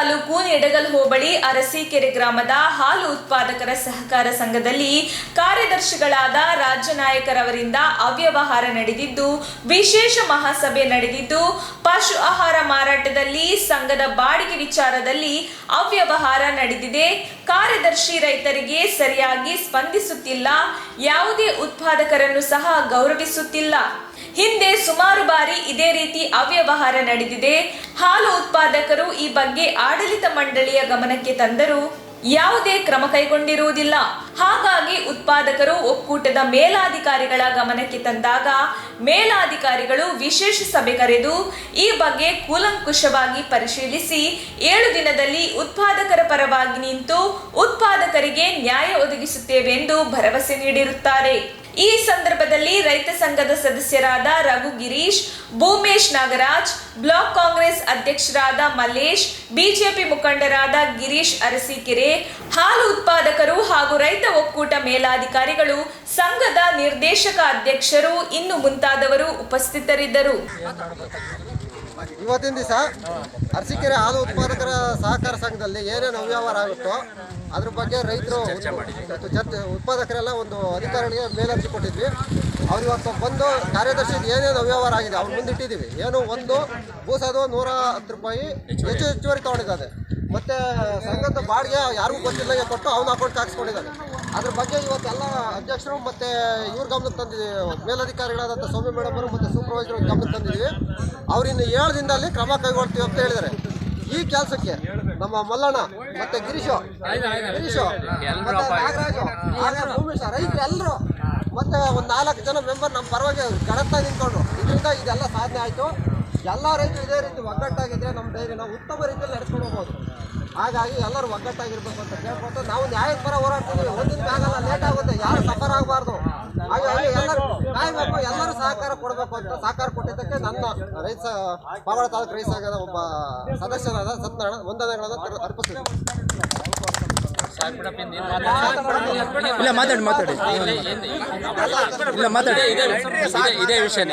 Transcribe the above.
ತಾಲೂಕು ನಿಡಗಲ್ ಹೋಬಳಿ ಅರಸೀಕೆರೆ ಗ್ರಾಮದ ಹಾಲು ಉತ್ಪಾದಕರ ಸಹಕಾರ ಸಂಘದಲ್ಲಿ ಕಾರ್ಯದರ್ಶಿಗಳಾದ ರಾಜ್ಯ ನಾಯಕರವರಿಂದ ಅವ್ಯವಹಾರ ನಡೆದಿದ್ದು ವಿಶೇಷ ಮಹಾಸಭೆ ನಡೆದಿದ್ದು ಪಶು ಆಹಾರ ಮಾರಾಟದಲ್ಲಿ ಸಂಘದ ಬಾಡಿಗೆ ವಿಚಾರದಲ್ಲಿ ಅವ್ಯವಹಾರ ನಡೆದಿದೆ. ಕಾರ್ಯದರ್ಶಿ ರೈತರಿಗೆ ಸರಿಯಾಗಿ ಸ್ಪಂದಿಸುತ್ತಿಲ್ಲ, ಯಾವುದೇ ಉತ್ಪಾದಕರನ್ನು ಸಹ ಗೌರವಿಸುತ್ತಿಲ್ಲ. ಹಿಂದೆ ಸುಮಾರು ಬಾರಿ ಇದೇ ರೀತಿ ಅವ್ಯವಹಾರ ನಡೆದಿದೆ. ಹಾಲು ಉತ್ಪಾದಕರು ಈ ಬಗ್ಗೆ ಆಡಳಿತ ಮಂಡಳಿಯ ಗಮನಕ್ಕೆ ತಂದರೂ ಯಾವುದೇ ಕ್ರಮ ಕೈಗೊಂಡಿರುವುದಿಲ್ಲ. ಹಾಗಾಗಿ ಉತ್ಪಾದಕರು ಒಕ್ಕೂಟದ ಮೇಲಾಧಿಕಾರಿಗಳ ಗಮನಕ್ಕೆ ತಂದಾಗ ಮೇಲಾಧಿಕಾರಿಗಳು ವಿಶೇಷ ಸಭೆ ಕರೆದು ಈ ಬಗ್ಗೆ ಕೂಲಂಕುಷವಾಗಿ ಪರಿಶೀಲಿಸಿ 7 ದಿನದಲ್ಲಿ ಉತ್ಪಾದಕರ ಪರವಾಗಿ ನಿಂತು ಉತ್ಪಾದಕರಿಗೆ ನ್ಯಾಯ ಒದಗಿಸುತ್ತೇವೆ ಎಂದು ಭರವಸೆ ನೀಡಿರುತ್ತಾರೆ. ಈ ಸಂದರ್ಭದಲ್ಲಿ ರೈತ ಸಂಘದ ಸದಸ್ಯರಾದ ರಘು ಗಿರೀಶ್, ಭೂಮೇಶ್ ನಾಗರಾಜ್, ಬ್ಲಾಕ್ ಕಾಂಗ್ರೆಸ್ ಅಧ್ಯಕ್ಷರಾದ ಮಲ್ಲೇಶ್, ಬಿಜೆಪಿ ಮುಖಂಡರಾದ ಗಿರೀಶ್ ಅರಸೀಕೆರೆ, ಹಾಲು ಉತ್ಪಾದಕರು ಹಾಗೂ ರೈತ ಒಕ್ಕೂಟ ಮೇಲಾಧಿಕಾರಿಗಳು, ಸಂಘದ ನಿರ್ದೇಶಕ ಅಧ್ಯಕ್ಷರು ಇನ್ನು ಮುಂತಾದವರು ಉಪಸ್ಥಿತರಿದ್ದರು. ಇವತ್ತಿನ ದಿವಸ ಅರಸೀಕೆರೆ ಹಾಲು ಉತ್ಪಾದಕರ ಸಹಕಾರ ಸಂಘದಲ್ಲಿ ಏನೇನು ಅವ್ಯವಹಾರ ಆಗುತ್ತೋ ಅದ್ರ ಬಗ್ಗೆ ರೈತರು ಉತ್ಪಾದಕರೆಲ್ಲ ಒಂದು ಅಧಿಕಾರಿಗಳಿಗೆ ಮೇಲರ್ಜಿ ಕೊಟ್ಟಿದ್ವಿ. ಅವ್ರು ಇವತ್ತು ಬಂದು ಕಾರ್ಯದರ್ಶಿ ಏನೇನು ಅವ್ಯವಹಾರ ಆಗಿದೆ ಅವ್ರು ಮುಂದಿಟ್ಟಿದ್ದೀವಿ. ಏನು ಒಂದು ಬೂಸೋದು 110 ರೂಪಾಯಿ ಹೆಚ್ಚುವರಿ ತೊಗೊಂಡಿದ್ದಾರೆ. ಮತ್ತು ಸಂಘದ ಬಾಡಿಗೆ ಯಾರಿಗೂ ಗೊತ್ತಿಲ್ಲ ಕೊಟ್ಟು ಅವನ ಅಕೌಂಟ್ಗೆ ಹಾಕ್ಸ್ಕೊಂಡಿದ್ದಾನೆ. ಅದ್ರ ಬಗ್ಗೆ ಇವತ್ತೆಲ್ಲ ಅಧ್ಯಕ್ಷರು ಮತ್ತು ಇವ್ರ ಗಮನಕ್ಕೆ ತಂದಿದ್ದೀವಿ. ಮೇಲಧಿಕಾರಿಗಳಾದಂಥ ಸೌಮ್ಯ ಮೇಡಮ್ ಅವರು ಮತ್ತು ಸೂಪರ್ವೈಸರ್ ಗಮನಕ್ಕೆ ತಂದಿದ್ದೀವಿ. ಅವರಿನ್ನು 7 ದಿನದಲ್ಲಿ ಕ್ರಮ ಕೈಗೊಳ್ತೀವಿ ಅಂತ ಹೇಳಿದ್ದಾರೆ. ಈ ಕೆಲಸಕ್ಕೆ ನಮ್ಮ ಮಲ್ಲಣ್ಣ ಮತ್ತು ಗಿರೀಶು ಮತ್ತು ನಾಗರಾಜು ಭೂಮೇಶ ರೈತರು ಎಲ್ಲರೂ ಮತ್ತು ಒಂದು 4 ಜನ ಮೆಂಬರ್ ನಮ್ಮ ಪರವಾಗಿ ಗಡತ್ತಾ ನಿಂತ್ಕೊಂಡ್ರು. ಇದರಿಂದ ಇದೆಲ್ಲ ಸಾಧನೆ ಆಯಿತು. ಎಲ್ಲ ರೈತರು ಇದೇ ರೀತಿ ಒಗ್ಗಟ್ಟಾಗಿದ್ದರೆ ನಮ್ಮ ಡೈರಿನ ಉತ್ತಮ ರೀತಿಯಲ್ಲಿ ನಡೆಸ್ಕೊಂಡು ಹೋಗ್ಬೋದು. ಹಾಗಾಗಿ ಎಲ್ಲರೂ ಒಗ್ಗಟ್ಟಾಗಿರ್ಬೇಕು ಅಂತ ಕೇಳ್ಕೊಟ್ಟು ನಾವು ನ್ಯಾಯದ ಪರ ಹೋರಾಡ್ತೀವಿ. ಒಂದಿನ ಆಗಲ್ಲ, ಲೇಟ್ ಆಗುತ್ತೆ, ಯಾರು ಸಫರ್ ಆಗಬಾರ್ದು. ಹಾಗಾಗಿ ಎಲ್ಲರೂ ಕಾಯಬೇಕು, ಎಲ್ಲರೂ ಸಹಕಾರ ಕೊಡಬೇಕು ಅಂತ ಸಹಕಾರ ಕೊಟ್ಟಿದ್ದಕ್ಕೆ ನನ್ನ ರೈತ ಪಾವಡ ತಾಲೂಕು ರೈತ ಸಂಘದ ಒಬ್ಬ ಸದಸ್ಯರಾದ ಸತ್ಯನಾರಾಯಣ ವಂದನೆಗಳನ್ನು ಅರ್ಪಿಸ್ತೀನಿ. ಮಾತಾಡಿ ಇದೇ ವಿಷಯ